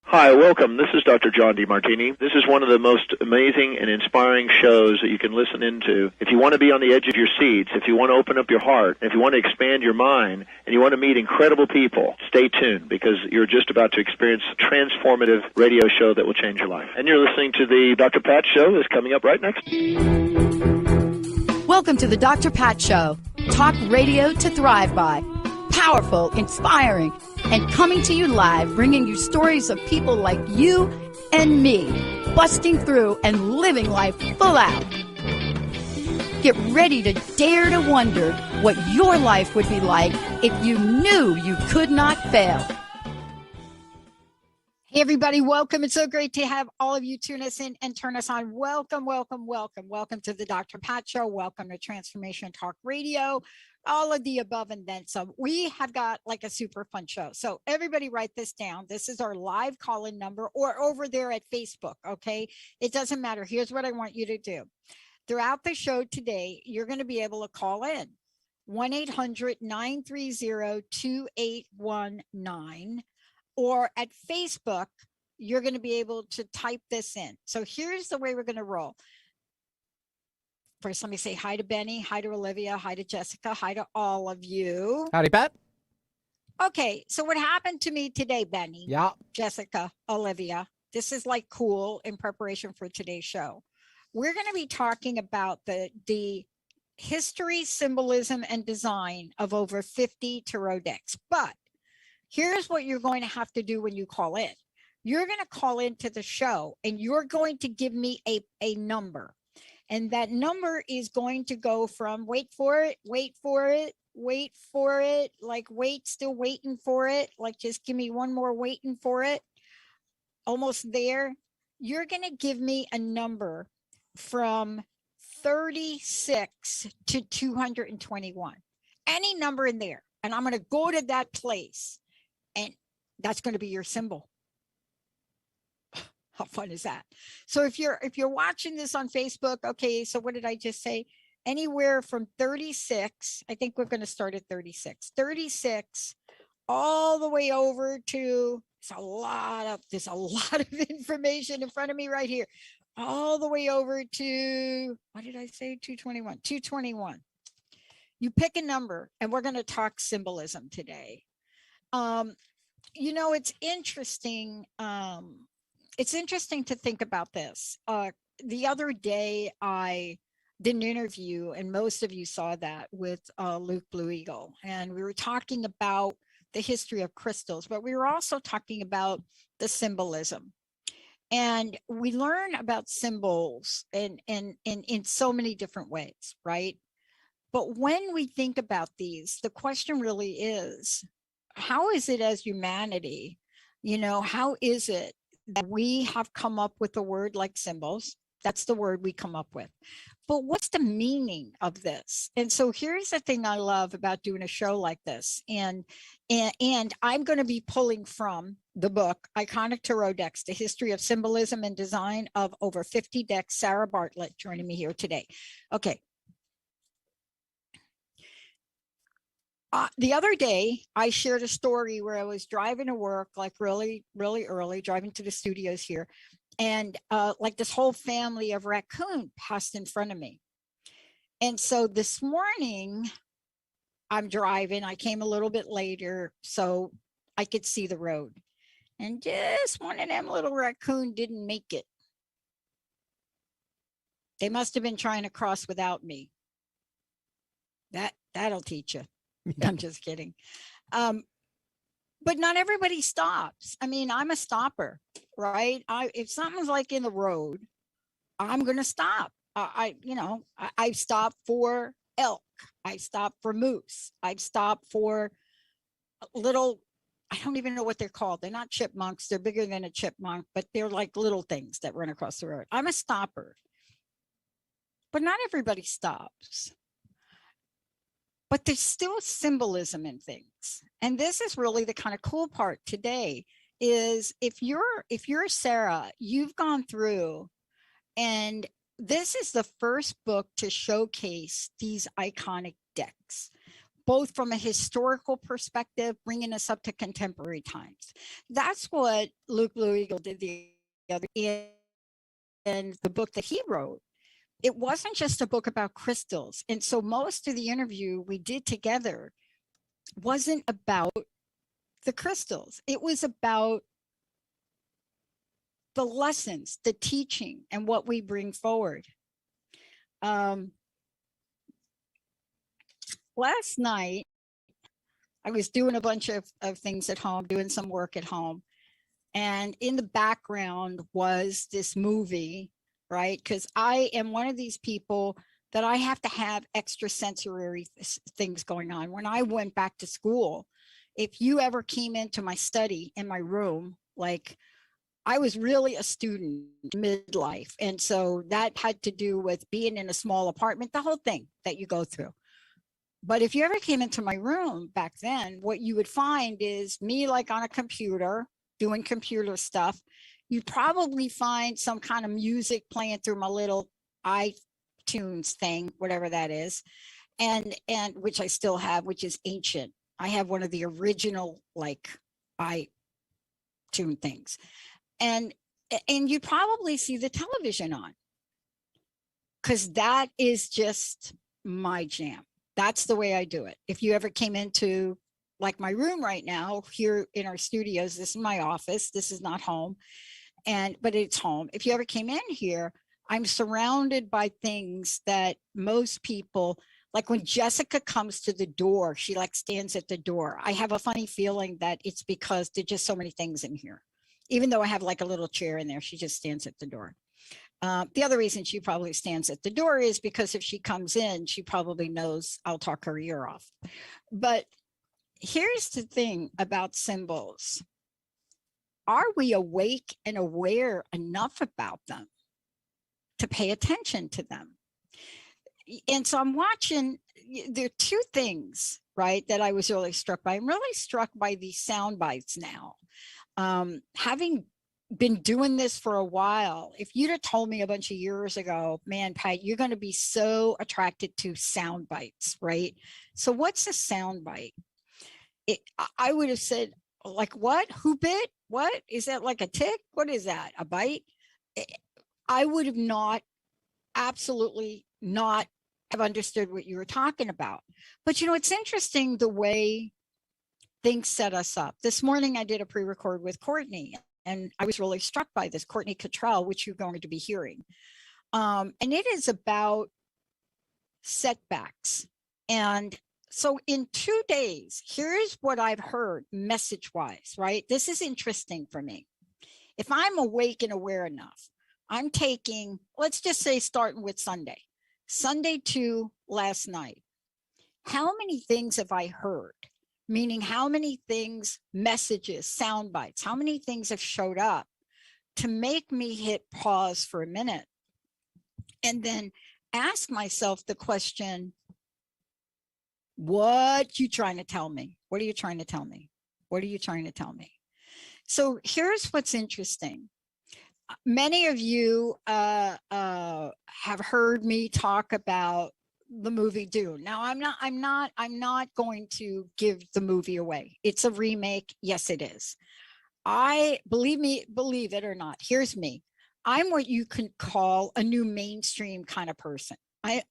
Hi, welcome. This is Dr. John DeMartini. This is one of the most amazing and inspiring shows that you can listen into. If you want to be on the edge of your seats, if you want to open up your heart, if you want to expand your mind, and you want to meet incredible people, stay tuned because you're just about to experience a transformative radio show that will change your life. And you're listening to the Dr. Pat Show that's coming up right next. Welcome to the Dr. Pat Show. Talk radio to thrive by. Powerful, inspiring, and coming to you live, bringing you stories of people like you and me, busting through and living life full out. Get ready to dare to wonder what your life would be like if you knew you could not fail. Hey, everybody, welcome. It's so great to have all of you tune us in and turn us on. Welcome, welcome, welcome. Welcome to the Dr. Pat Show. Welcome to Transformation Talk Radio. All of the above and then some. We have got like a super fun show. So everybody write this down. This is our live call-in number or over there at Facebook, okay? It doesn't matter. Here's what I want you to do. Throughout the show today, you're going to be able to call in 1-800-930-2819, or at Facebook, you're going to be able to type this in. So here's the way we're going to roll. First, let me say hi to Benny, hi to Olivia, hi to Jessica, hi to all of you. Howdy, Pat. Okay, so what happened to me today, Benny? Yeah. Jessica, Olivia, this is like cool in preparation for today's show. We're going to be talking about the history, symbolism, and design of over 50 tarot decks. But here's what you're going to have to do when you call in. You're going to call into the show, and you're going to give me a number. And that number is going to go from wait for it, like wait, still waiting for it, like just give me one more waiting for it, almost there. You're going to give me a number from 36 to 221, any number in there. And I'm going to go to that place, and that's going to be your symbol. How fun is that? So if you're watching this on Facebook, okay, so what did I just say? Anywhere from 36, I think we're going to start at 36, all the way over to, there's a lot of information in front of me right here, all the way over to, what did I say? 221. You pick a number, and we're going to talk symbolism today. You know, it's interesting. It's interesting to think about this. The other day, I did an interview, and most of you saw that, with Luke Blue Eagle. And we were talking about the history of crystals, but we were also talking about the symbolism. And we learn about symbols in so many different ways, right? But when we think about these, the question really is, how is it as humanity, you know, how is it that we have come up with a word like symbols? That's the word we come up with. But what's the meaning of this? And so here's the thing I love about doing a show like this. And I'm going to be pulling from the book, Iconic Tarot Decks, The History of Symbolism and Design of Over 50 Decks, Sarah Bartlett joining me here today. Okay. The other day, I shared a story where I was driving to work, like really, really early, driving to the studios here. And like this whole family of raccoon passed in front of me. And so this morning, I'm driving. I came a little bit later so I could see the road. And just one of them little raccoon didn't make it. They must have been trying to cross without me. That'll teach you. I'm just kidding. But not everybody stops. I mean, I'm a stopper, right? If something's like in the road, I'm going to stop. I stop for elk. I stop for moose. I stop for little, I don't even know what they're called. They're not chipmunks. They're bigger than a chipmunk, but they're like little things that run across the road. I'm a stopper. But not everybody stops. But there's still symbolism in things. And this is really the kind of cool part today is if you're Sarah, you've gone through, and this is the first book to showcase these iconic decks. both from a historical perspective, bringing us up to contemporary times. That's what Luke Blue Eagle did the other in the book that he wrote. It wasn't just a book about crystals. And so most of the interview we did together wasn't about the crystals. It was about the lessons, the teaching, and what we bring forward. Last night, I was doing a bunch of things at home, doing some work at home. And in the background was this movie, right? Because I am one of these people that I have to have extrasensory things going on. When I went back to school, if you ever came into my study in my room, like I was really a student midlife. And so that had to do with being in a small apartment, the whole thing that you go through. But if you ever came into my room back then, what you would find is me like on a computer, doing computer stuff. You'd probably find some kind of music playing through my little iTunes thing, whatever that is, and which I still have, which is ancient. I have one of the original like iTunes things, and you probably see the television on, because that is just my jam. That's the way I do it. If you ever came into like my room right now here in our studios, this is my office. This is not home, but it's home. If you ever came in here, I'm surrounded by things that most people, like when Jessica comes to the door, she like stands at the door. I have a funny feeling that it's because there's just so many things in here. Even though I have like a little chair in there, she just stands at the door. The other reason she probably stands at the door is because if she comes in, she probably knows I'll talk her ear off. But here's the thing about symbols. Are we awake and aware enough about them to pay attention to them? And so I'm watching, there are two things, right, that I was really struck by. I'm really struck by these sound bites now. Having been doing this for a while, if you'd have told me a bunch of years ago, man, Pat, you're going to be so attracted to sound bites, right? So what's a sound bite? I would have said, like, what? Who bit? What? Is that like a tick? What is that? A bite? I would have absolutely not have understood what you were talking about. But, you know, it's interesting the way things set us up. This morning, I did a pre-record with Courtney, and I was really struck by this, Courtney Cottrell, which you're going to be hearing. And it is about setbacks. And so in 2 days, here's what I've heard message-wise, right? This is interesting for me. If I'm awake and aware enough, I'm taking, let's just say starting with Sunday to last night. How many things have I heard? Meaning how many things, messages, sound bites, how many things have showed up to make me hit pause for a minute and then ask myself the question, what you trying to tell me? What are you trying to tell me? What are you trying to tell me? So here's what's interesting. Many of you have heard me talk about the movie Dune. Now I'm not going to give the movie away. It's a remake. Yes, it is. Believe it or not, here's me. I'm what you can call a new mainstream kind of person.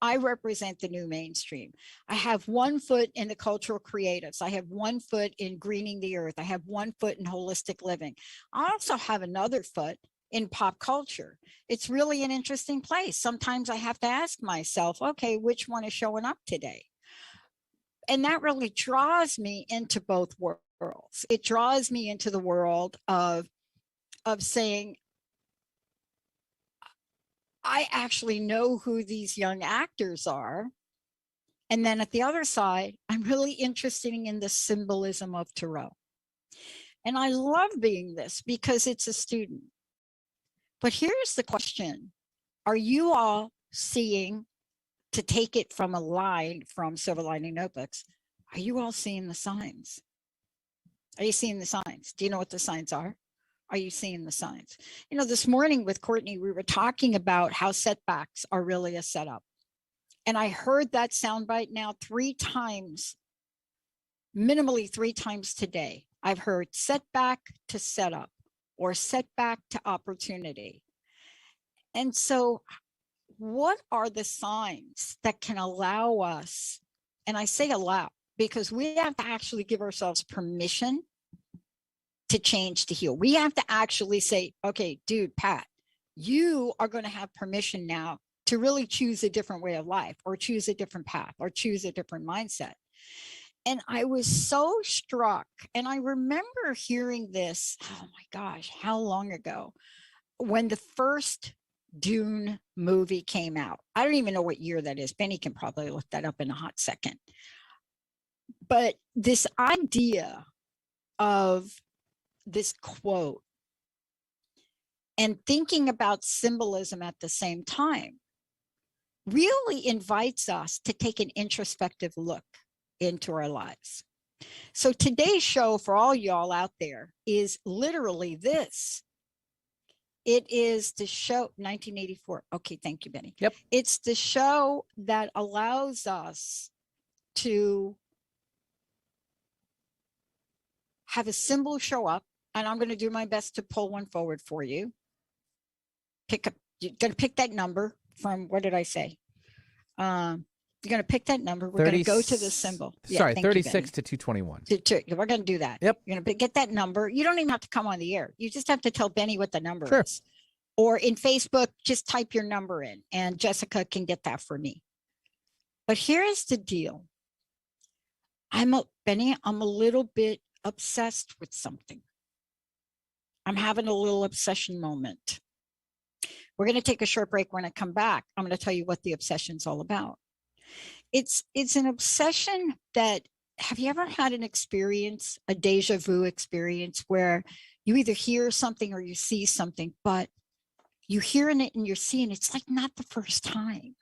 I represent the new mainstream. I have 1 foot in the cultural creatives. I have 1 foot in greening the earth. I have 1 foot in holistic living. I also have another foot in pop culture. It's really an interesting place. Sometimes I have to ask myself, okay, which one is showing up today? And that really draws me into both worlds. It draws me into the world of saying, I actually know who these young actors are. And then at the other side, I'm really interested in the symbolism of tarot. And I love being this because it's a student. But here's the question. Are you all seeing, to take it from a line from Silver Lining Notebooks, are you all seeing the signs? Are you seeing the signs? Do you know what the signs are? Are you seeing the signs? You know, this morning with Courtney, we were talking about how setbacks are really a setup. And I heard that soundbite now 3 times minimally 3 times today, I've heard setback to setup or setback to opportunity. And so what are the signs that can allow us, and I say allow, because we have to actually give ourselves permission to change, to heal. We have to actually say, okay, dude, Pat, you are going to have permission now to really choose a different way of life, or choose a different path, or choose a different mindset. And I was so struck, and I remember hearing this, oh my gosh, how long ago, when the first Dune movie came out. I don't even know what year that is. Benny can probably look that up in a hot second. But this idea of this quote and thinking about symbolism at the same time really invites us to take an introspective look into our lives. So today's show, for all y'all out there, is literally this. It is the show, 1984. Okay, thank you, Benny. Yep. It's the show that allows us to have a symbol show up, and I'm going to do my best to pull one forward for you. You're going to pick that number from, what did I say? You're going to pick that number. We're going to go to the symbol. Sorry, 36 to 221. We're going to do that. Yep. You're going to get that number. You don't even have to come on the air. You just have to tell Benny what the number Sure. is. Or in Facebook, just type your number in, and Jessica can get that for me. But here's the deal. Benny, I'm a little bit obsessed with something. I'm having a little obsession moment. We're going to take a short break. When I come back, I'm going to tell you what the obsession's all about. It's an obsession that, have you ever had an experience, a deja vu experience, where you either hear something or you see something, but you hearing it and you're seeing it's like not the first time,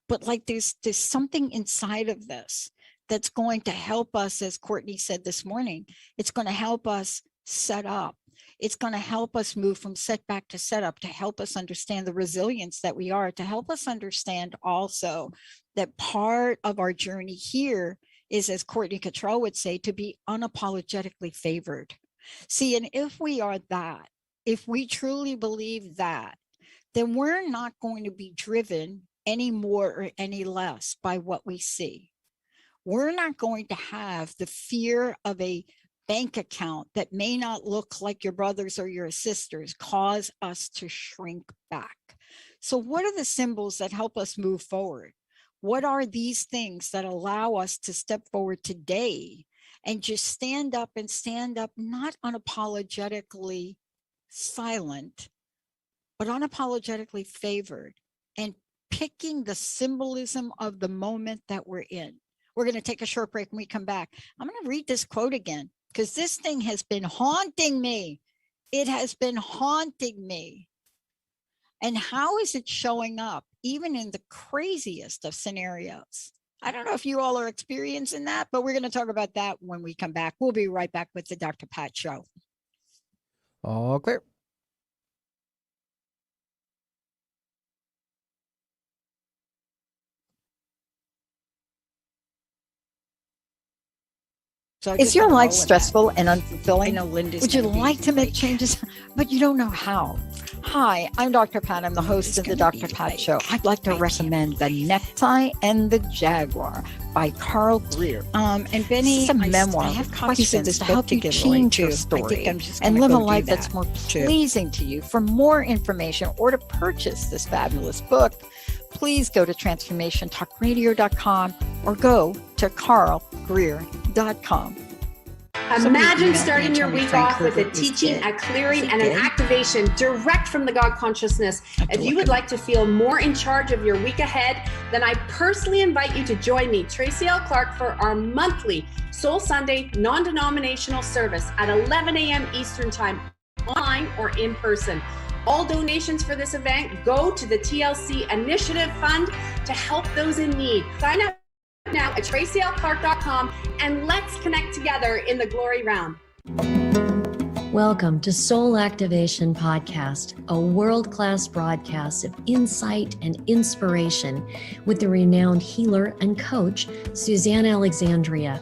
but like there's something inside of this that's going to help us, as Courtney said this morning, it's going to help us set up. It's going to help us move from setback to setup, to help us understand the resilience that we are, to help us understand also that part of our journey here is, as Courtney Cottrell would say, to be unapologetically favored. See, and if we are that, if we truly believe that, then we're not going to be driven any more or any less by what we see. We're not going to have the fear of a bank account that may not look like your brother's or your sister's cause us to shrink back. So what are the symbols that help us move forward? What are these things that allow us to step forward today and just stand up, not unapologetically silent, but unapologetically favored, and picking the symbolism of the moment that we're in? We're going to take a short break. When we come back, I'm going to read this quote again, because this thing has been haunting me. It has been haunting me. And how is it showing up, even in the craziest of scenarios? I don't know if you all are experiencing that, but we're going to talk about that when we come back. We'll be right back with the Dr. Pat Show. All clear. So is your life stressful and unfulfilling? I know Linda's Would you like to make changes, but you don't know how? Hi, I'm Dr. Pat. I'm the host of the Dr. Pat Show. I'd like to recommend The Necktie and the Jaguar by Carl Greer. And Benny, it's a memoir. I have copies of this to help you change your story and live a life that's more pleasing to you. For more information or to purchase this fabulous book, please go to transformationtalkradio.com or go to carlgreer.com. Imagine starting your week off with a teaching, a clearing, and an activation direct from the God consciousness. If you would like to feel more in charge of your week ahead, then I personally invite you to join me, Tracy L. Clark, for our monthly Soul Sunday non-denominational service at 11 a.m. Eastern Time, online or in person. All donations for this event go to the TLC Initiative Fund to help those in need. Sign up now at tracylclark.com and let's connect together in the glory realm. Welcome to Soul Activation Podcast, a world-class broadcast of insight and inspiration with the renowned healer and coach, Suzanne Alexandria.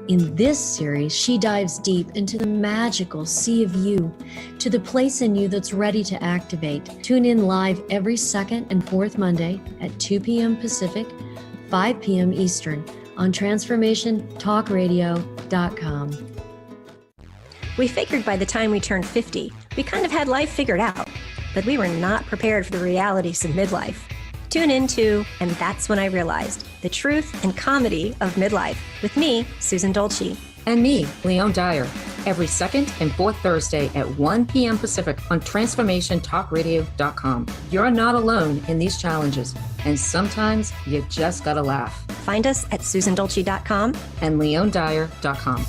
In this series, she dives deep into the magical sea of you, to the place in you that's ready to activate. Tune in live every second and fourth Monday at 2 p.m. Pacific, 5 p.m. Eastern on TransformationTalkRadio.com. We figured by the time we turned 50, we kind of had life figured out, but we were not prepared for the realities of midlife. Tune into And That's When I Realized, the truth and comedy of midlife, with me, Susan Dolce. And me, Leon Dyer, every second and fourth Thursday at 1 p.m. Pacific on TransformationTalkRadio.com. You're not alone in these challenges, and sometimes you just gotta laugh. Find us at SusanDolce.com and LeonDyer.com.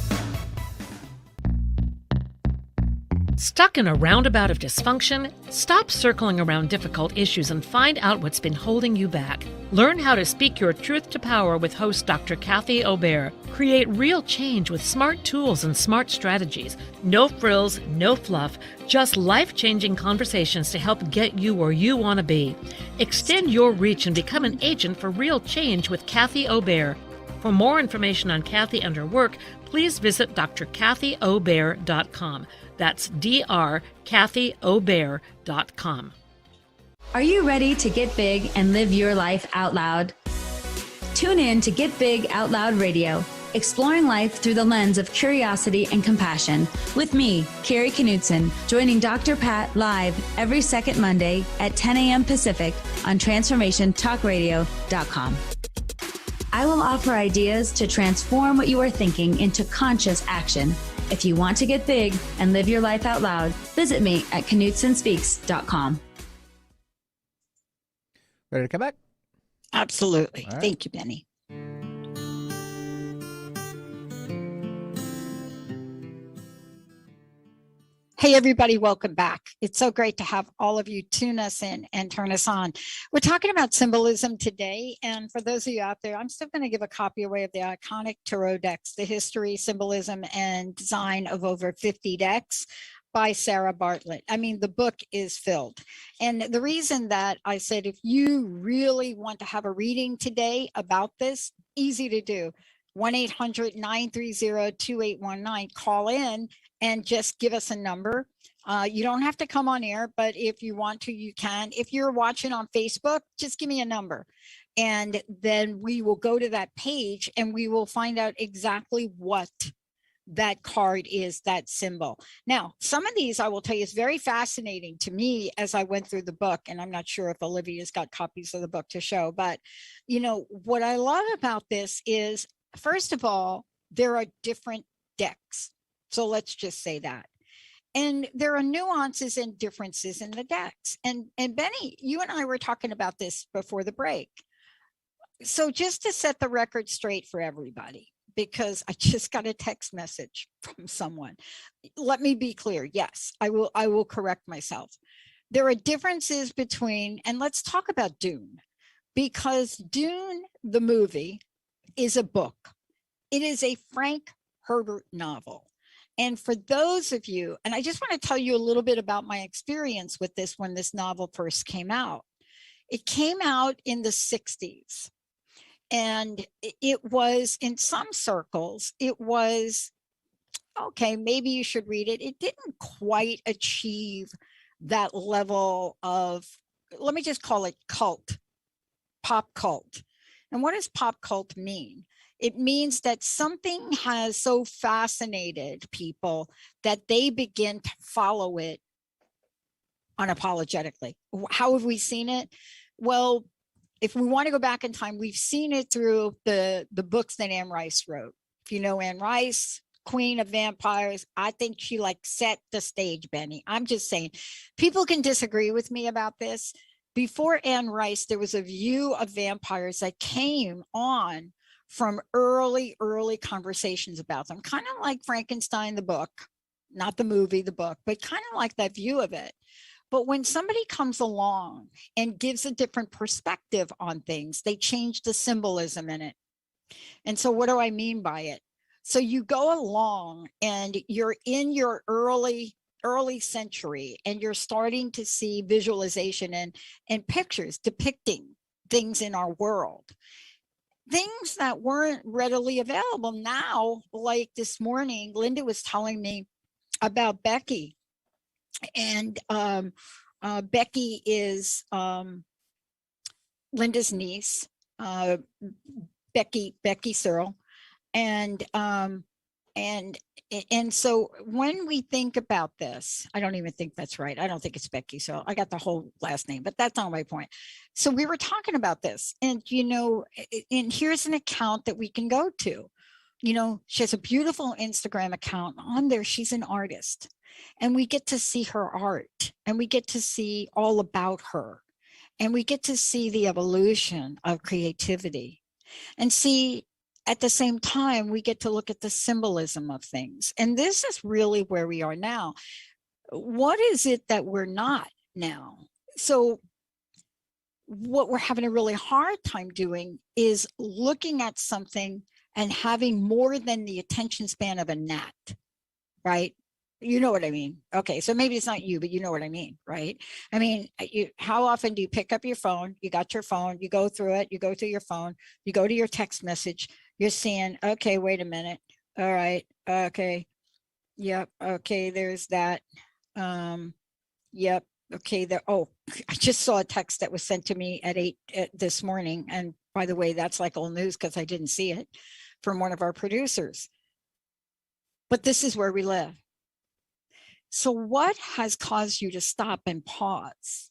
Stuck in a roundabout of dysfunction? Stop circling around difficult issues and find out what's been holding you back. Learn how to speak your truth to power with host Dr. Kathy Obear. Create real change with smart tools and smart strategies. No frills, no fluff, just life-changing conversations to help get you where you want to be. Extend your reach and become an agent for real change with Kathy Obear. For more information on Kathy and her work, please visit drkathyobear.com. That's drkathyobear.com. Are you ready to get big and live your life out loud? Tune in to Get Big Out Loud Radio, exploring life through the lens of curiosity and compassion, with me, Carrie Knudsen, joining Dr. Pat live every second Monday at 10 a.m. Pacific on TransformationTalkRadio.com. I will offer ideas to transform what you are thinking into conscious action. If you want to get big and live your life out loud, visit me at KnudsenSpeaks.com. Ready to come back? Absolutely. All right. Thank you, Benny. Hey, everybody, welcome back. It's so great to have all of you tune us in and turn us on. We're talking about symbolism today. And for those of you out there, I'm still going to give a copy away of the iconic tarot decks, The History, Symbolism, and Design of Over 50 Decks by Sarah Bartlett. I mean, the book is filled. And the reason that I said, if you really want to have a reading today about this, easy to do. 1-800-930-2819. Call in and just give us a number. You don't have to come on air, but if you want to, you can. If you're watching on Facebook, just give me a number. And then we will go to that page and we will find out exactly what that card is, that symbol. Now, some of these, I will tell you, is very fascinating to me as I went through the book. And I'm not sure if Olivia's got copies of the book to show, but you know, what I love about this is, first of all, there are different decks. So let's just say that. And there are nuances and differences in the decks. And Benny, you and I were talking about this before the break. So just to set the record straight for everybody, because I just got a text message from someone. Let me be clear. Yes, I will correct myself. There are differences between, and let's talk about Dune, because Dune, the movie, is a book. It is a Frank Herbert novel. And for those of you, and I just want to tell you a little bit about my experience with this when this novel first came out. It came out in the 60s. And it was, in some circles, it was, okay, maybe you should read it. It didn't quite achieve that level of, let me just call it cult, pop cult. And what does pop cult mean? It means that something has so fascinated people that they begin to follow it unapologetically. How have we seen it? Well, if we want to go back in time, we've seen it through the books that Anne Rice wrote. If you know Anne Rice, Queen of Vampires, I think she like set the stage, Benny. I'm just saying, people can disagree with me about this. Before Anne Rice, there was a view of vampires that came on from early conversations about them, kind of like Frankenstein, the book, not the movie, the book, but kind of like that view of it. But when somebody comes along and gives a different perspective on things, they change the symbolism in it. And so what do I mean by it? So you go along and you're in your early century and you're starting to see visualization and pictures depicting things in our world. things that weren't readily available now. Like this morning, Linda was telling me about Becky, and Becky is Linda's niece, Becky Searle, and so when we think about this, I don't even think that's right. I don't think it's Becky. So I got the whole last name, but that's not my point. So we were talking about this, and, you know, and here's an account that we can go to. You know, she has a beautiful Instagram account. On there, she's an artist, and we get to see her art, and we get to see all about her, and we get to see the evolution of creativity, and see, at the same time, we get to look at the symbolism of things. And this is really where we are now. What is it that we're not now? So what we're having a really hard time doing is looking at something and having more than the attention span of a gnat, right? You know what I mean? Okay, so maybe it's not you, but you know what I mean, right? I mean, how often do you pick up your phone? You got your phone, you go through it, you go through your phone, you go to your text message, you're seeing, okay, wait a minute. All right, okay, yep, okay, there's that. Yep, okay, oh, I just saw a text that was sent to me at 8 this morning. And by the way, that's like old news because I didn't see it, from one of our producers. But this is where we live. So what has caused you to stop and pause?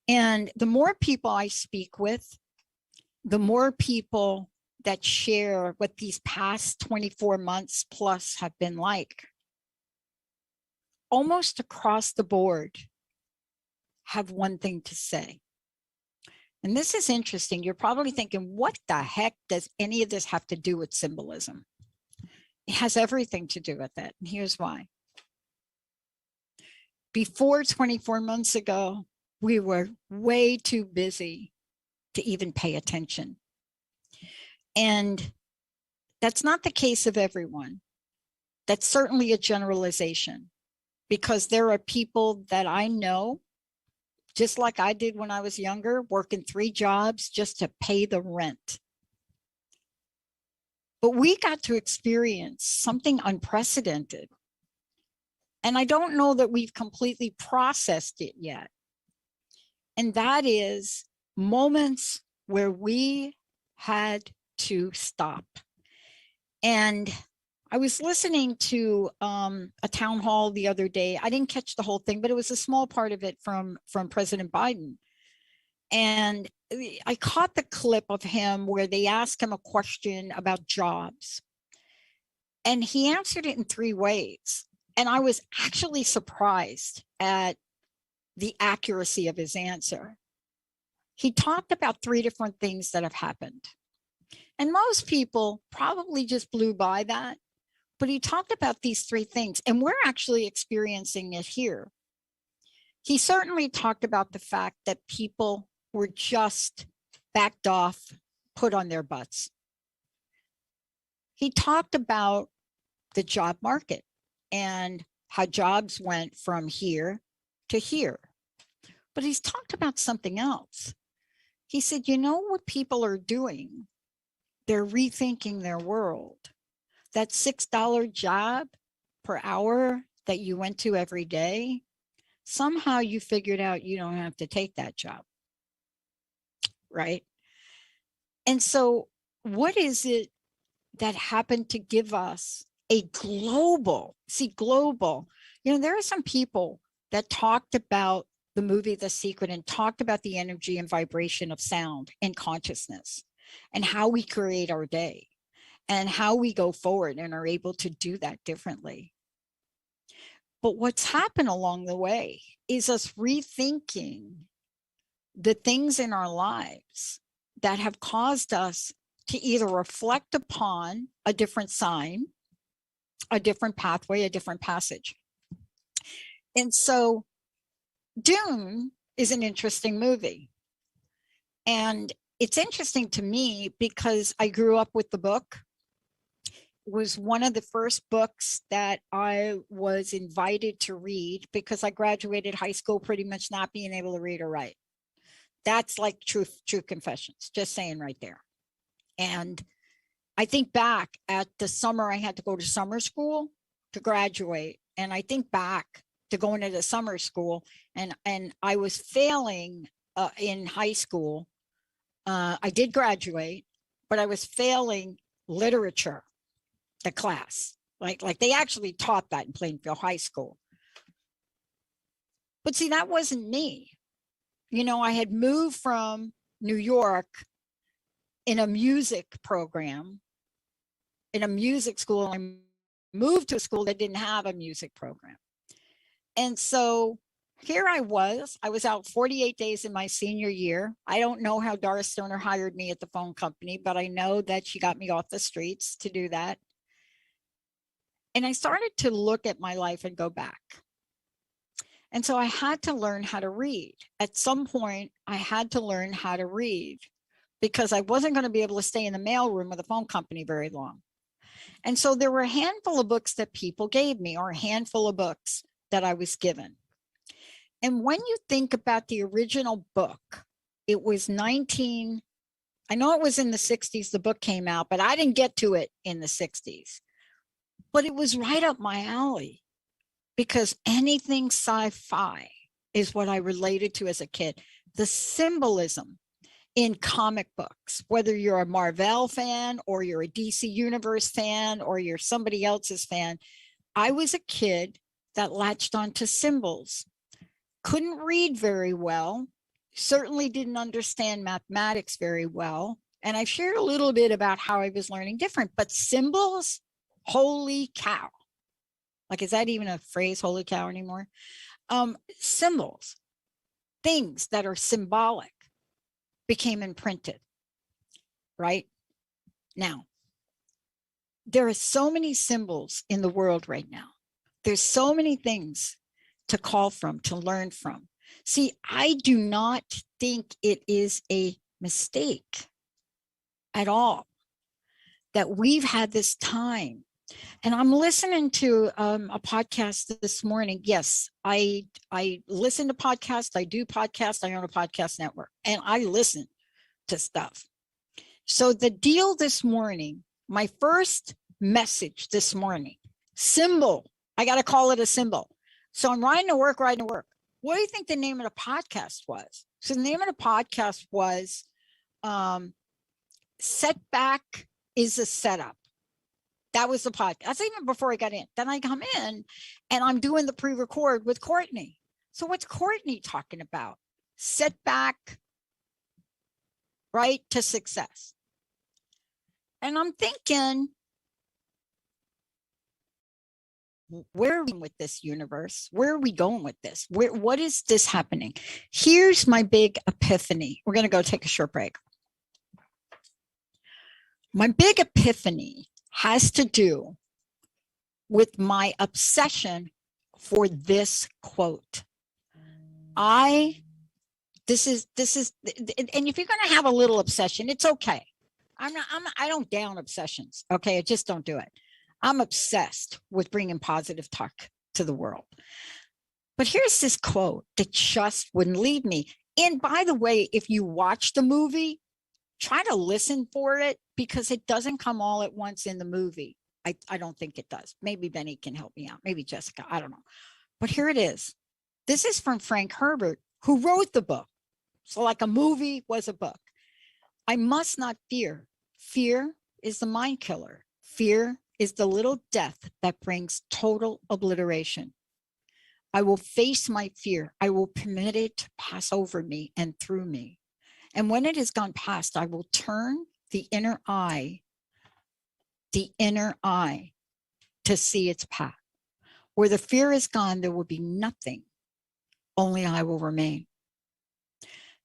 And the more people I speak with, the more people that share what these past 24 months plus have been like, almost across the board, have one thing to say. And this is interesting. You're probably thinking, what the heck does any of this have to do with symbolism? It has everything to do with it. And here's why. Before 24 months ago, we were way too busy to even pay attention. And that's not the case of everyone. That's certainly a generalization, because there are people that I know, just like I did when I was younger, working 3 jobs just to pay the rent. But we got to experience something unprecedented. And I don't know that we've completely processed it yet. And that is moments where we had to stop. And I was listening to a town hall the other day. I didn't catch the whole thing, but it was a small part of it from President Biden. And I caught the clip of him where they asked him a question about jobs. And he answered it in 3 ways. And I was actually surprised at the accuracy of his answer. He talked about 3 different things that have happened. And most people probably just blew by that. But he talked about these 3 things, and we're actually experiencing it here. He certainly talked about the fact that people were just backed off, put on their butts. He talked about the job market and how jobs went from here to here. But he's talked about something else. He said, you know what people are doing? They're rethinking their world. That $6 job per hour that you went to every day, somehow you figured out you don't have to take that job, right? And so what is it that happened to give us a global, you know, there are some people that talked about the movie The Secret and talked about the energy and vibration of sound and consciousness and how we create our day and how we go forward and are able to do that differently. But what's happened along the way is us rethinking the things in our lives that have caused us to either reflect upon a different sign, a different pathway, a different passage. And so Dune is an interesting movie. And it's interesting to me because I grew up with the book. It was one of the first books that I was invited to read because I graduated high school pretty much not being able to read or write. That's like true confessions, just saying right there. And I think back at the summer, I had to go to summer school to graduate. And I think back to going to the summer school, and I was failing in high school. I did graduate, but I was failing literature, the class. Like they actually taught that in Plainfield High School. But see, that wasn't me. You know, I had moved from New York in a music program, in a music school. I moved to a school that didn't have a music program. And so here I was out 48 days in my senior year. I don't know how Doris Stoner hired me at the phone company, but I know that she got me off the streets to do that. And I started to look at my life and go back. And so I had to learn how to read. At some point, I had to learn how to read because I wasn't going to be able to stay in the mailroom of the phone company very long. And so there were a handful of books that people gave me, or a handful of books that I was given. And when you think about the original book, it was I know it was in the 60s, the book came out, but I didn't get to it in the 60s. But it was right up my alley because anything sci-fi is what I related to as a kid. The symbolism in comic books, whether you're a Marvel fan or you're a DC Universe fan or you're somebody else's fan, I was a kid that latched onto symbols. Couldn't read very well, certainly didn't understand mathematics very well. And I've shared a little bit about how I was learning different, but symbols, holy cow. Like, is that even a phrase, holy cow, anymore? Symbols, things that are symbolic, became imprinted, right? Now, there are so many symbols in the world right now. There's so many things to call from, to learn from. See, I do not think it is a mistake at all that we've had this time. And I'm listening to a podcast this morning. Yes, I listen to podcasts. I do podcasts. I own a podcast network, and I listen to stuff. So the deal this morning, my first message this morning, symbol. I got to call it a symbol. So I'm riding to work. What do you think the name of the podcast was? So the name of the podcast was Setback is a Setup. That was the podcast. That's even before I got in. Then I come in and I'm doing the pre-record with Courtney. So what's Courtney talking about? Setback, right, to success. And I'm thinking, where are we with this universe? Where are we going with this? What is this happening? Here's my big epiphany. We're going to go take a short break. My big epiphany has to do with my obsession for this quote. This is, and if you're going to have a little obsession, it's okay. I don't down obsessions. Okay. I just don't do it. I'm obsessed with bringing positive talk to the world. But here's this quote that just wouldn't leave me. And by the way, if you watch the movie, try to listen for it because it doesn't come all at once in the movie. I don't think it does. Maybe Benny can help me out. Maybe Jessica. I don't know. But here it is. This is from Frank Herbert, who wrote the book. So like a movie was a book. I must not fear. Fear is the mind killer. Fear is the little death that brings total obliteration. I will face my fear. I will permit it to pass over me and through me. And when it has gone past, I will turn the inner eye to see its path. Where the fear is gone, there will be nothing. Only I will remain.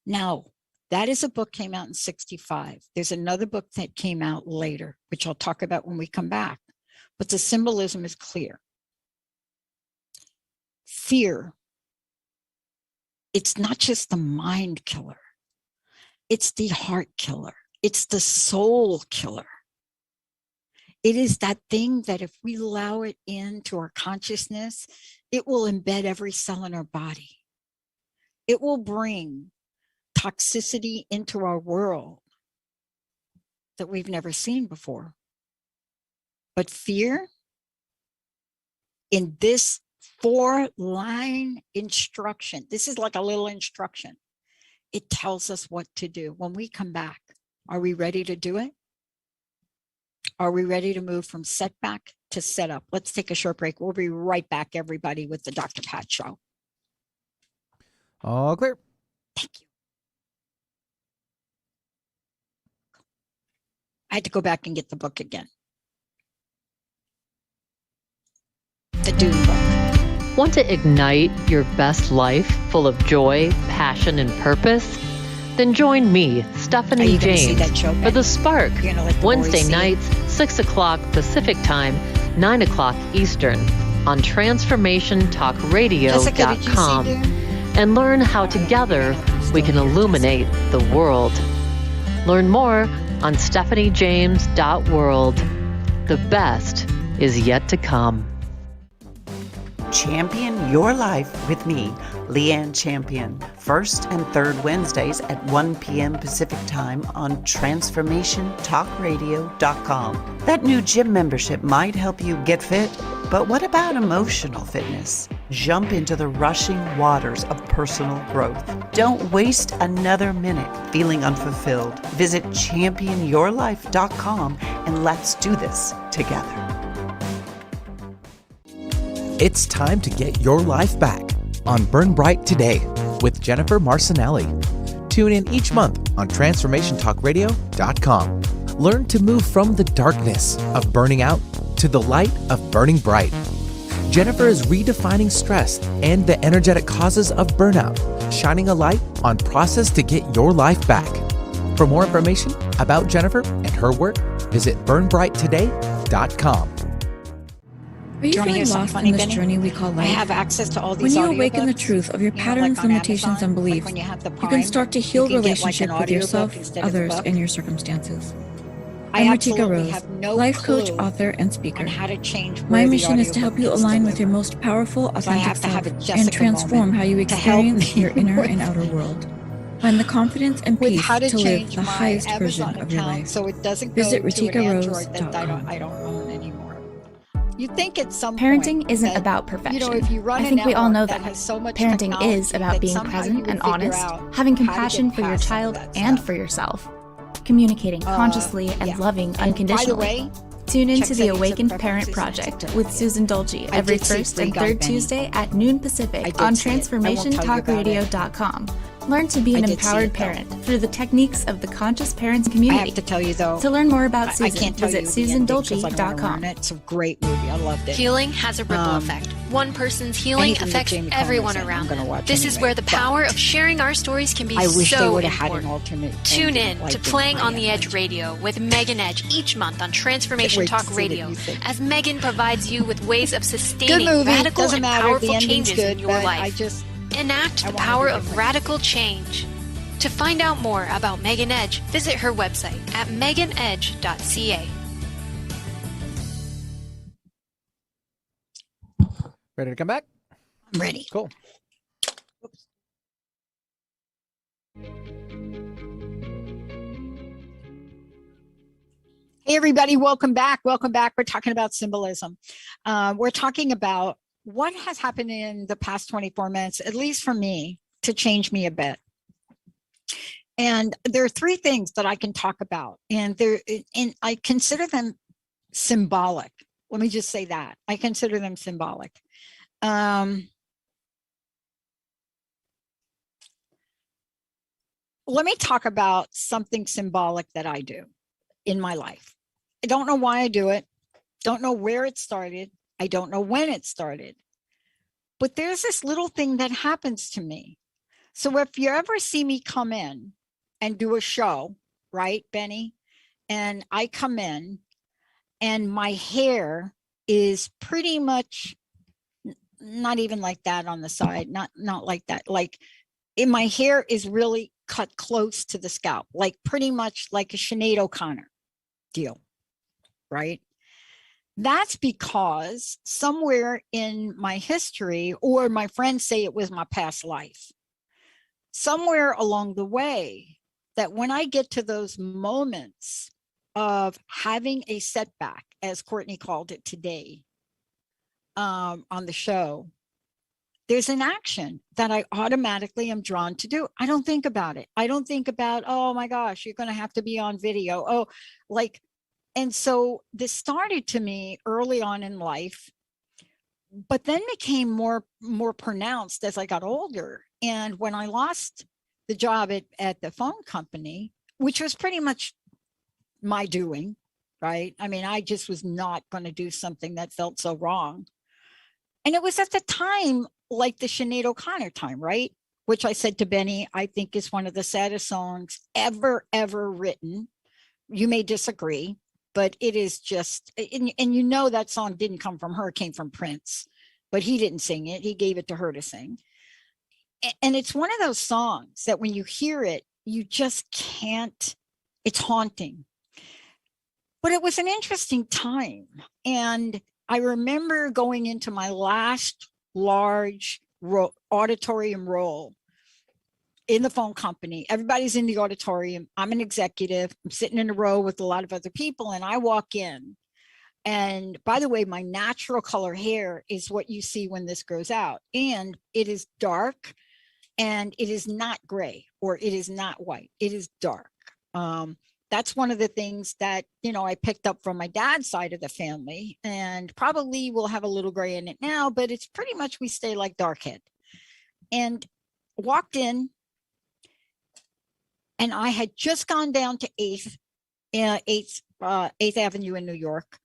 Now, that is a book came out in 65. There's another book that came out later, which I'll talk about when we come back. But the symbolism is clear. Fear, it's not just the mind killer. It's the heart killer. It's the soul killer. It is that thing that if we allow it into our consciousness, it will embed every cell in our body. It will bring toxicity into our world. that we've never seen before. But fear, in this 4-line instruction, this is like a little instruction. It tells us what to do. When we come back, are we ready to do it? Are we ready to move from setback to setup? Let's take a short break. We'll be right back, everybody, with the Dr. Pat Show. All clear. Thank you. I had to go back and get the book again. The Dune book. Want to ignite your best life full of joy, passion, and purpose? Then join me, Stephanie James, for The Spark, Wednesday nights, 6 o'clock Pacific Time, 9 o'clock Eastern, on TransformationTalkRadio.com, and learn how together we can illuminate the world. Learn more on stephaniejames.world. The best is yet to come. Champion Your Life with me, Leanne Champion, first and third Wednesdays at 1 p.m. Pacific Time on TransformationTalkRadio.com. That new gym membership might help you get fit, but what about emotional fitness? Jump into the rushing waters of personal growth. Don't waste another minute feeling unfulfilled. Visit championyourlife.com and let's do this together. It's time to get your life back on Burn Bright Today with Jennifer Marcinelli. Tune in each month on TransformationTalkRadio.com. Learn to move from the darkness of burning out to the light of burning bright. Jennifer is redefining stress and the energetic causes of burnout, shining a light on process to get your life back. For more information about Jennifer and her work, visit burnbrighttoday.com. Are you feeling lost in this journey we call life? I have access to all these. When you awaken the truth of your patterns, limitations, and beliefs, you can start to heal relationship with yourself, others, and your circumstances. I'm Ratika Rose, life coach, author, and speaker. My mission is to help you align with your most powerful, authentic self and transform how you experience your inner and outer world. Find the confidence and peace to live the highest version of your life. Visit RatikaRose.com. I don't own anymore. You think at some parenting point isn't that, about perfection. You know, if you run I think we all know that that. So much parenting is about being present and honest, having compassion for your child and for yourself, communicating consciously and loving unconditionally. By the way, tune into the Awakened Parent Project with Susan Dolce every first and third Tuesday at noon Pacific on TransformationTalkRadio.com. Learn to be an empowered parent through the techniques of the Conscious Parents community. I have to tell you though, to learn more about Susan, I can't tell visit SusanDolce.com. It's a great movie. I loved it. Healing has a ripple effect. One person's healing affects everyone around them. This is where the power of sharing our stories can be so important. Tune in to Playing on the Edge Radio with Megan Edge each month on Transformation Talk Radio, as Megan provides you with ways of sustaining radical and powerful changes in your life. Enact the power of radical change. To find out more about Megan Edge, visit her website at meganedge.ca. Ready to come back? I'm ready. Cool. Oops. Hey, everybody. Welcome back. Welcome back. We're talking about symbolism. We're talking about what has happened in the past 24 minutes, at least for me, to change me a bit. And there are three things that I can talk about, and I consider them symbolic. Let me just say that. I consider them symbolic. Let me talk about something symbolic that I do in my life. I don't know why I do it. Don't know where it started. I don't know when it started, but there's this little thing that happens to me. So if you ever see me come in and do a show, right, Benny? And I come in and my hair is pretty much not even like that on the side, not like that. Like my hair is really cut close to the scalp, like pretty much like a Sinead O'Connor deal, right? That's because somewhere in my history, or my friends say it was my past life, somewhere along the way, that when I get to those moments of having a setback, as Courtney called it today, on the show, there's an action that I automatically am drawn to do. I don't think about it. I don't think about, oh my gosh, you're going to have to be on video. Oh, like, and so this started to me early on in life, but then became more pronounced as I got older. And when I lost the job at the phone company, which was pretty much my doing, right? I mean, I just was not going to do something that felt so wrong. And it was at the time, like the Sinead O'Connor time, right? Which I said to Benny, I think is one of the saddest songs ever written. You may disagree, but it is just, and you know that song didn't come from her, it came from Prince, but he didn't sing it. He gave it to her to sing. And it's one of those songs that when you hear it, you just can't, it's haunting. But it was an interesting time. And I remember going into my last large auditorium role in the phone company. Everybody's in the auditorium. I'm an executive. I'm sitting in a row with a lot of other people, and I walk in. And by the way, my natural color hair is what you see when this grows out. And it is dark, and it is not gray, or it is not white. It is dark. That's one of the things that, you know, I picked up from my dad's side of the family, and probably will have a little gray in it now, but it's pretty much, we stay like darkhead. And walked in, and I had just gone down to 8th Avenue in New York.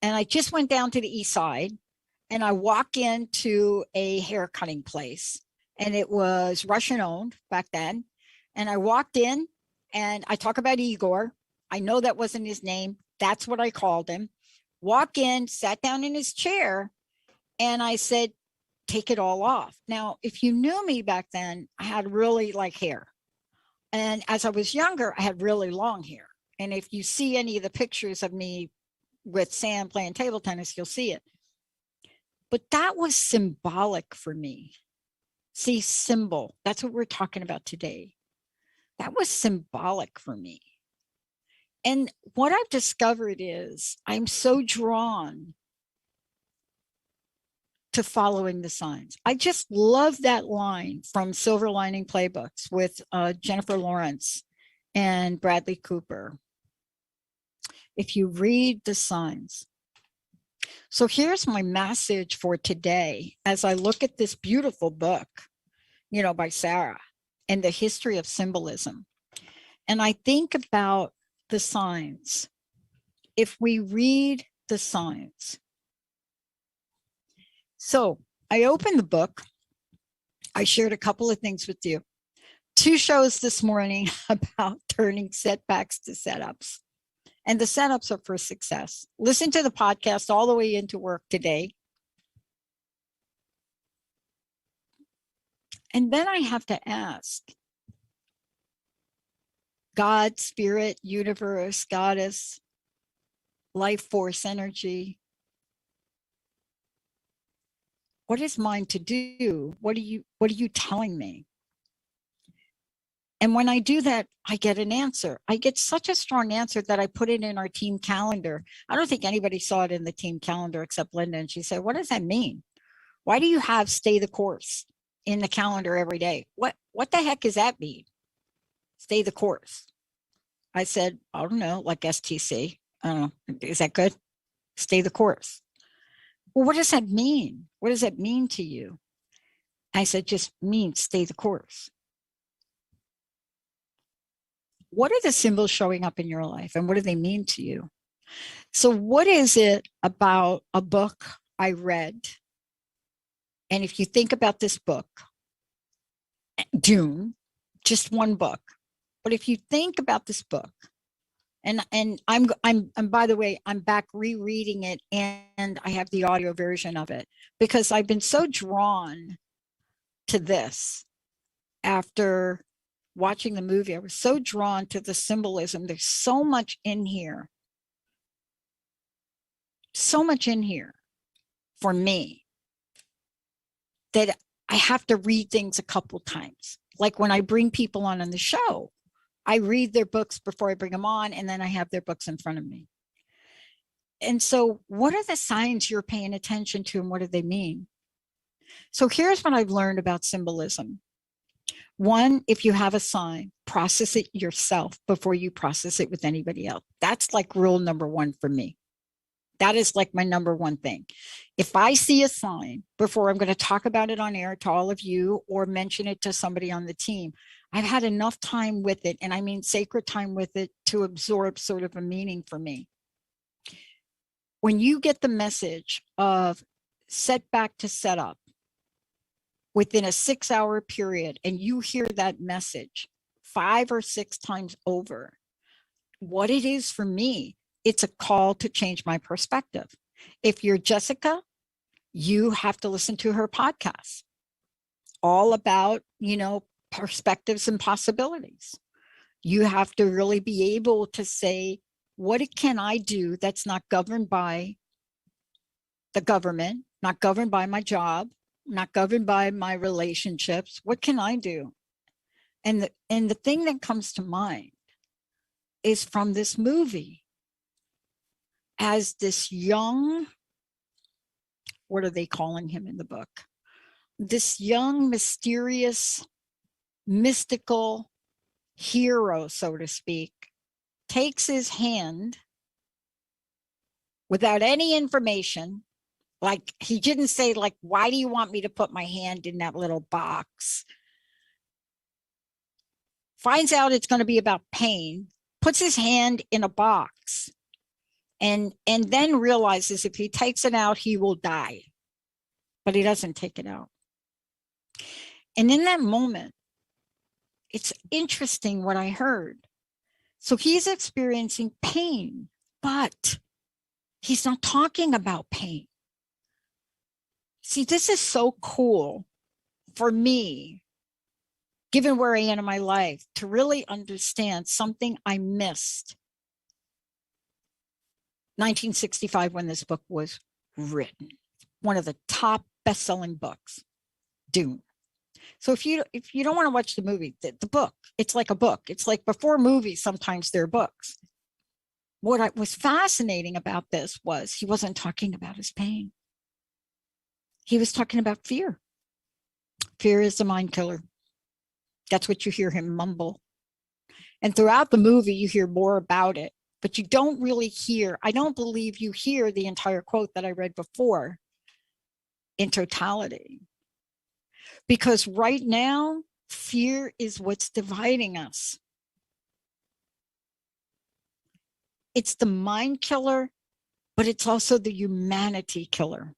And I just went down to the East Side, and I walk into a hair cutting place, and it was Russian owned back then. And I walked in, and I talk about Igor. I know that wasn't his name. That's what I called him. Walk in, sat down in his chair, and I said, take it all off. Now, if you knew me back then, I had really like hair. And as I was younger, I had really long hair. And if you see any of the pictures of me with Sam playing table tennis, you'll see it. But that was symbolic for me. See, symbol, that's what we're talking about today. That was symbolic for me. And what I've discovered is I'm so drawn to following the signs. I just love that line from Silver Lining Playbooks with Jennifer Lawrence and Bradley Cooper. If you read the signs. So here's my message for today as I look at this beautiful book, you know, by Sarah, and the history of symbolism. And I think about the signs. If we read the signs. So I opened the book. I shared a couple of things with you. 2 shows this morning about turning setbacks to setups. And the setups are for success. Listen to the podcast all the way into work today. And then I have to ask, God, spirit, universe, goddess, life force, energy, what is mine to do? What are you telling me? And when I do that, I get an answer. I get such a strong answer that I put it in our team calendar. I don't think anybody saw it in the team calendar except Linda. And she said, what does that mean? Why do you have stay the course in the calendar every day? What the heck does that mean? Stay the course. I said, I don't know, like STC. I don't know. Is that good? Stay the course. Well, what does that mean? What does that mean to you? I said, just means stay the course. What are the symbols showing up in your life, and what do they mean to you? So what is it about a book I read? And if you think about this book, Dune, just one book. But if you think about this book, and by the way, I'm back rereading it, and I have the audio version of it because I've been so drawn to this after watching the movie. I was so drawn to the symbolism. There's so much in here. So much in here for me that I have to read things a couple times. Like when I bring people on the show, I read their books before I bring them on, and then I have their books in front of me. And so what are the signs you're paying attention to, and what do they mean? So here's what I've learned about symbolism. One, if you have a sign, process it yourself before you process it with anybody else. That's like rule number one for me. That is like my number one thing. If I see a sign before I'm going to talk about it on air to all of you or mention it to somebody on the team, I've had enough time with it, and I mean sacred time with it, to absorb sort of a meaning for me. When you get the message of setback to setup within a 6-hour period, and you hear that message 5 or 6 times over, what it is for me, it's a call to change my perspective. If you're Jessica, you have to listen to her podcast, all about, perspectives and possibilities. You have to really be able to say, what can I do that's not governed by the government, not governed by my job, not governed by my relationships? What can I do? And the thing that comes to mind is from this movie, as this young, what are they calling him in the book? This young, mysterious, mystical hero, so to speak, takes his hand without any information. Like, he didn't say, like, why do you want me to put my hand in that little box? Finds out it's going to be about pain, puts his hand in a box, and then realizes if he takes it out, he will die. But he doesn't take it out. And in that moment, it's interesting what I heard. So he's experiencing pain, but he's not talking about pain. See, this is so cool for me, given where I am in my life, to really understand something I missed. 1965, when this book was written, one of the top best-selling books, Dune. So if you don't want to watch the movie, the book, it's like a book. It's like before movies, sometimes they're books. What was fascinating about this was he wasn't talking about his pain. He was talking about fear. Fear is the mind killer. That's what you hear him mumble. And throughout the movie, you hear more about it, but you don't really hear, I don't believe you hear the entire quote that I read before in totality. Because right now, fear is what's dividing us. It's the mind killer, but it's also the humanity killer.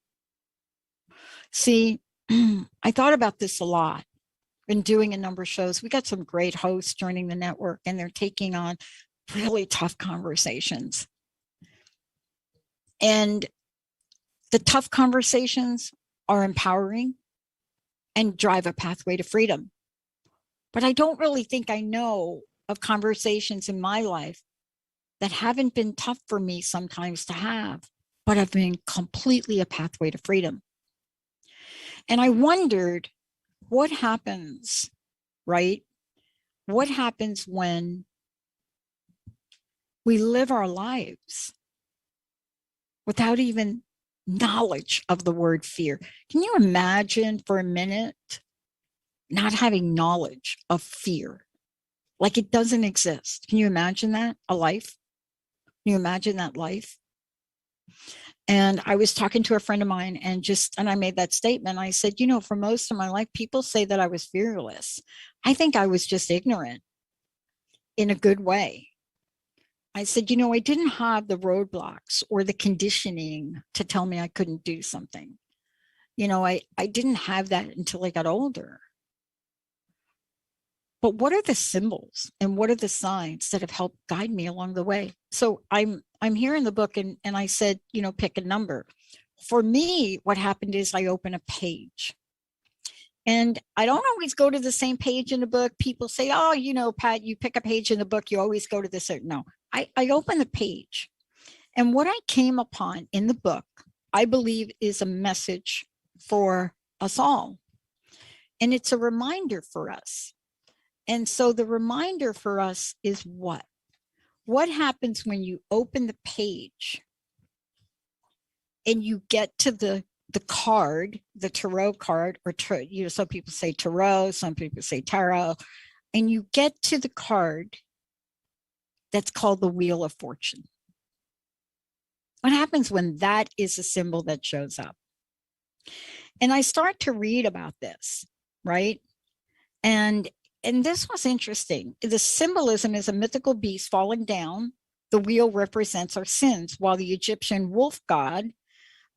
See, I thought about this a lot. Been doing a number of shows. We got some great hosts joining the network, and they're taking on really tough conversations. And the tough conversations are empowering and drive a pathway to freedom. But I don't really think I know of conversations in my life that haven't been tough for me sometimes to have, but have been completely a pathway to freedom. And I wondered, what happens, right? What happens when we live our lives without even knowledge of the word fear? Can you imagine for a minute not having knowledge of fear? Like it doesn't exist. Can you imagine that? A life? Can you imagine that life? And I was talking to a friend of mine and I made that statement. I said, for most of my life, people say that I was fearless. I think I was just ignorant in a good way. I said, I didn't have the roadblocks or the conditioning to tell me I couldn't do something. I didn't have that until I got older. But what are the symbols and what are the signs that have helped guide me along the way? So I'm here in the book and I said, pick a number. For me, what happened is I open a page. And I don't always go to the same page in the book. People say, oh, Pat, you pick a page in the book, you always go to the certain. No, I open the page. And what I came upon in the book, I believe, is a message for us all. And it's a reminder for us And so the reminder for us is what? What happens when you open the page and you get to the card, the tarot card, or some people say tarot, some people say tarot, and you get to the card that's called the Wheel of Fortune. What happens when that is a symbol that shows up? And I start to read about this, right? And this was interesting. The symbolism is a mythical beast falling down. The wheel represents our sins, while the Egyptian wolf god,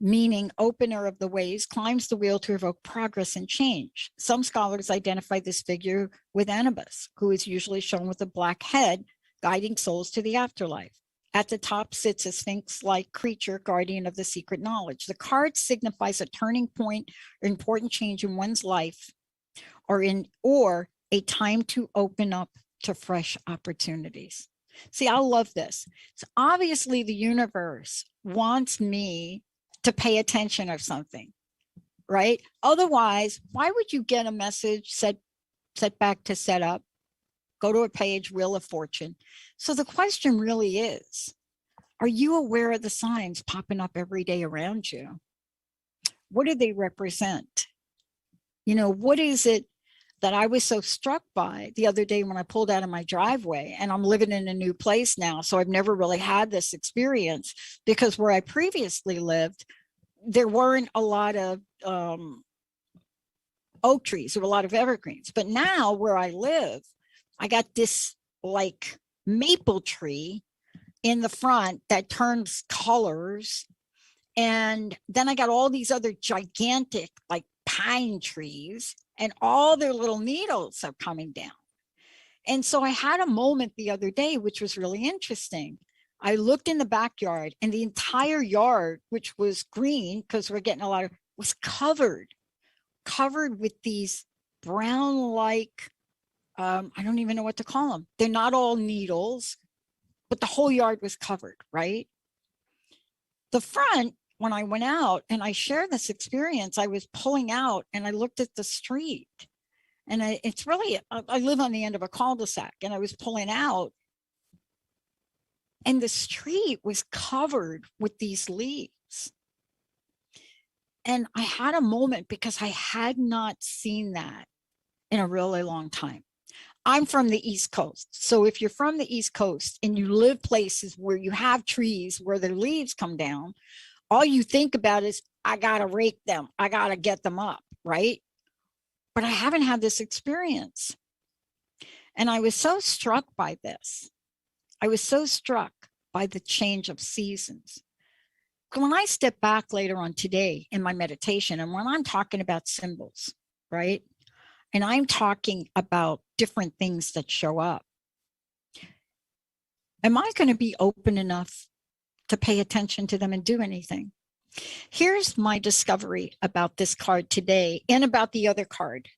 meaning opener of the ways, climbs the wheel to evoke progress and change. Some scholars identify this figure with Anubis, who is usually shown with a black head, guiding souls to the afterlife. At the top sits a sphinx-like creature, guardian of the secret knowledge. The card signifies a turning point or important change in one's life, or a time to open up to fresh opportunities. See, I love this. So obviously the universe wants me to pay attention or something, right? Otherwise, why would you get a message set back to set up, go to a page, Wheel of Fortune? So the question really is, are you aware of the signs popping up every day around you? What do they represent? What is it that I was so struck by the other day when I pulled out of my driveway? And I'm living in a new place now, so I've never really had this experience, because where I previously lived, there weren't a lot of oak trees. There were a lot of evergreens. But now where I live, I got this like maple tree in the front that turns colors. And then I got all these other gigantic like pine trees, and all their little needles are coming down. And so I had a moment the other day, which was really interesting. I looked in the backyard, and the entire yard, which was green because we're getting was covered with these brown-like, I don't even know what to call them. They're not all needles, but the whole yard was covered, right? The front, when I went out and I shared this experience, I was pulling out and I looked at the street, and it's really, I live on the end of a cul-de-sac, and I was pulling out, and the street was covered with these leaves. And I had a moment because I had not seen that in a really long time. I'm from the East Coast. So if you're from the East Coast and you live places where you have trees where their leaves come down, all you think about is, I got to rake them. I got to get them up, right? But I haven't had this experience. And I was so struck by this. I was so struck by the change of seasons. When I step back later on today in my meditation, and when I'm talking about symbols, right? And I'm talking about different things that show up, am I going to be open enough to pay attention to them and do anything? Here's my discovery about this card today, and about the other card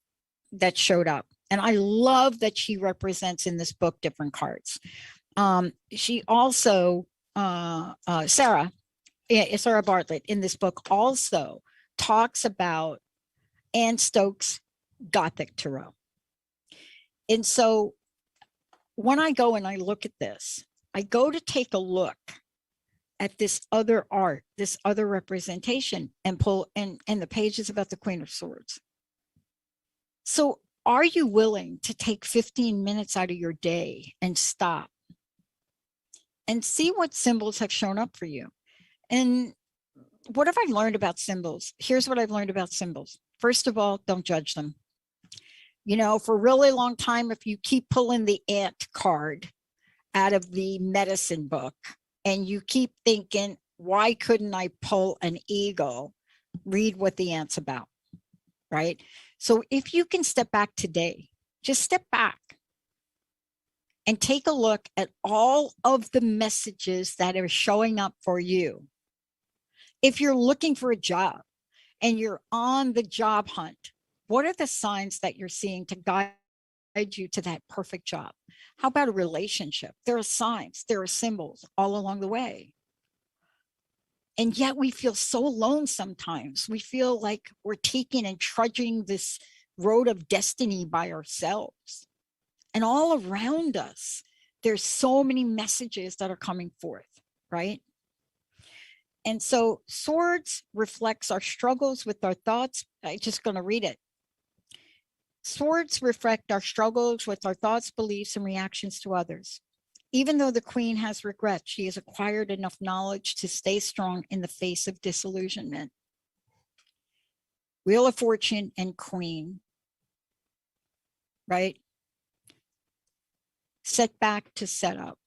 that showed up. And I love that she represents in this book different cards. She also, Sarah Bartlett in this book also talks about Anne Stokes' Gothic Tarot. And so when I go and I look at this, I go to take a look at this other art, this other representation, and pull, and the page is about the Queen of Swords. So are you willing to take 15 minutes out of your day and stop and see what symbols have shown up for you? And what have I learned about symbols? Here's what I've learned about symbols. First of all, don't judge them. For a really long time, if you keep pulling the ant card out of the medicine book and you keep thinking, why couldn't I pull an eagle? Read what the ant's about, right? So if you can step back today, just step back and take a look at all of the messages that are showing up for you. If you're looking for a job and you're on the job hunt, what are the signs that you're seeing to guide you to that perfect job? How about a relationship? There are signs, there are symbols all along the way. And yet we feel so alone sometimes. We feel like we're taking and trudging this road of destiny by ourselves. And all around us, there's so many messages that are coming forth, right? And so swords reflects our struggles with our thoughts. I'm just going to read it. Swords reflect our struggles with our thoughts, beliefs, and reactions to others. Even though the queen has regret, she has acquired enough knowledge to stay strong in the face of disillusionment. Wheel of Fortune and Queen, right? Setback to setup.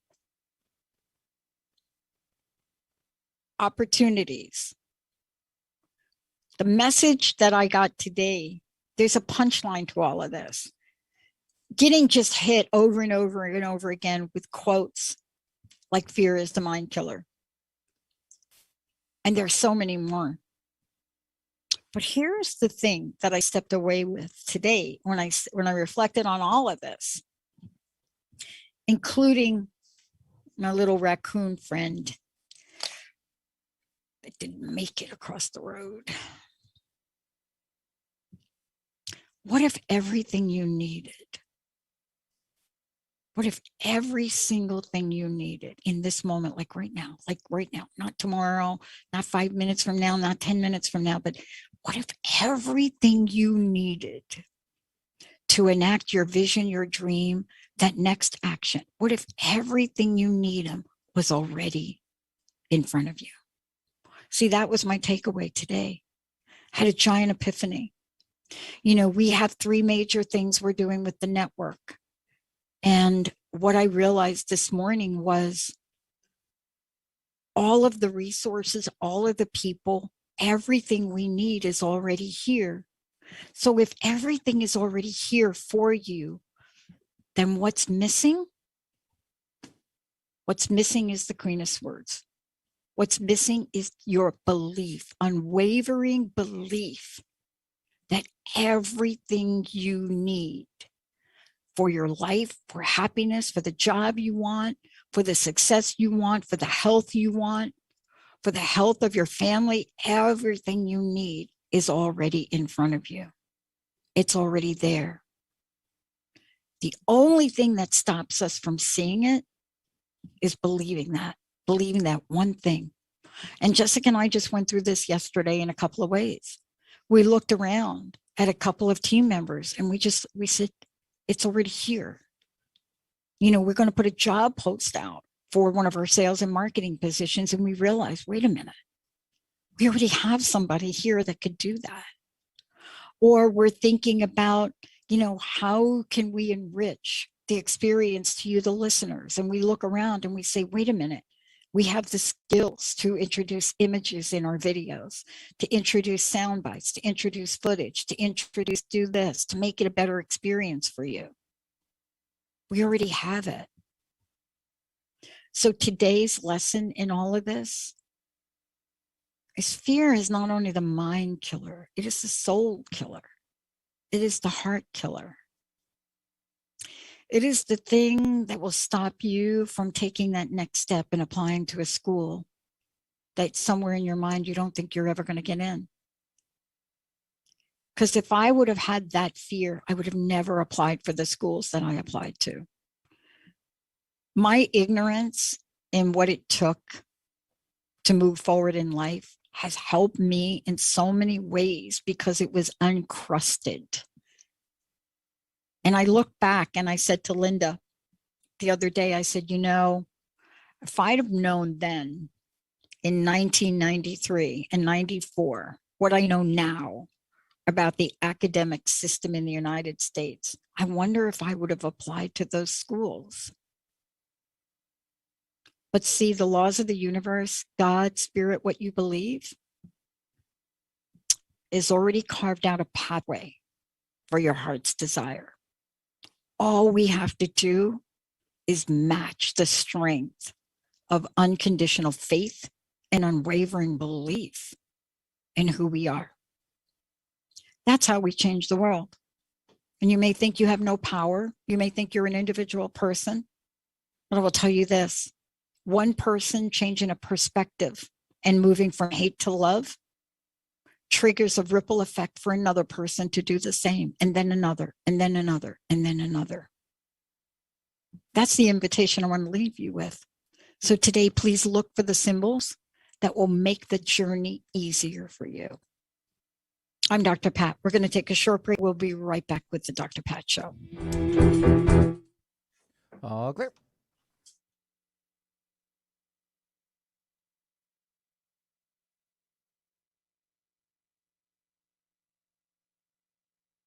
Opportunities. The message that I got today, there's a punchline to all of this. Getting just hit over and over and over again with quotes like fear is the mind killer. And there's so many more. But here's the thing that I stepped away with today when I reflected on all of this, including my little raccoon friend that didn't make it across the road. What if everything you needed, what if every single thing you needed in this moment, like right now, not tomorrow, not 5 minutes from now, not 10 minutes from now, but what if everything you needed to enact your vision, your dream, that next action, what if everything you need was already in front of you? See, that was my takeaway today. I had a giant epiphany. You know, we have 3 major things we're doing with the network. And what I realized this morning was all of the resources, all of the people, everything we need is already here. So if everything is already here for you, then what's missing? What's missing is the Queen of Swords. What's missing is your belief, unwavering belief that everything you need for your life, for happiness, for the job you want, for the success you want, for the health you want, for the health of your family, everything you need is already in front of you. It's already there. The only thing that stops us from seeing it is believing that one thing. And Jessica and I just went through this yesterday in a couple of ways. We looked around at a couple of team members and we said, it's already here. You know, we're going to put a job post out for one of our sales and marketing positions. And we realized, wait a minute, we already have somebody here that could do that. Or we're thinking about, you know, how can we enrich the experience to you, the listeners? And we look around and we say, wait a minute, we have the skills to introduce images in our videos, to introduce sound bites, to introduce footage, to do this, to make it a better experience for you. We already have it. So today's lesson in all of this is fear is not only the mind killer, it is the soul killer. It is the heart killer. It is the thing that will stop you from taking that next step and applying to a school that somewhere in your mind you don't think you're ever going to get in. Because if I would have had that fear, I would have never applied for the schools that I applied to. My ignorance in what it took to move forward in life has helped me in so many ways because it was uncrusted. And I look back and I said to Linda the other day, I said, you know, if I'd have known then in 1993 and 94, what I know now about the academic system in the United States, I wonder if I would have applied to those schools. But see, the laws of the universe, God, spirit, what you believe, is already carved out a pathway for your heart's desire. All we have to do is match the strength of unconditional faith and unwavering belief in who we are. That's how we change the world. And you may think you have no power. You may think you're an individual person. But I will tell you this, one person changing a perspective and moving from hate to love triggers a ripple effect for another person to do the same, and then another, and then another, and then another. That's the invitation I want to leave you with. So today, please look for the symbols that will make the journey easier for you. I'm Dr. Pat. We're going to take a short break. We'll be right back with the Dr. Pat Show. All clear.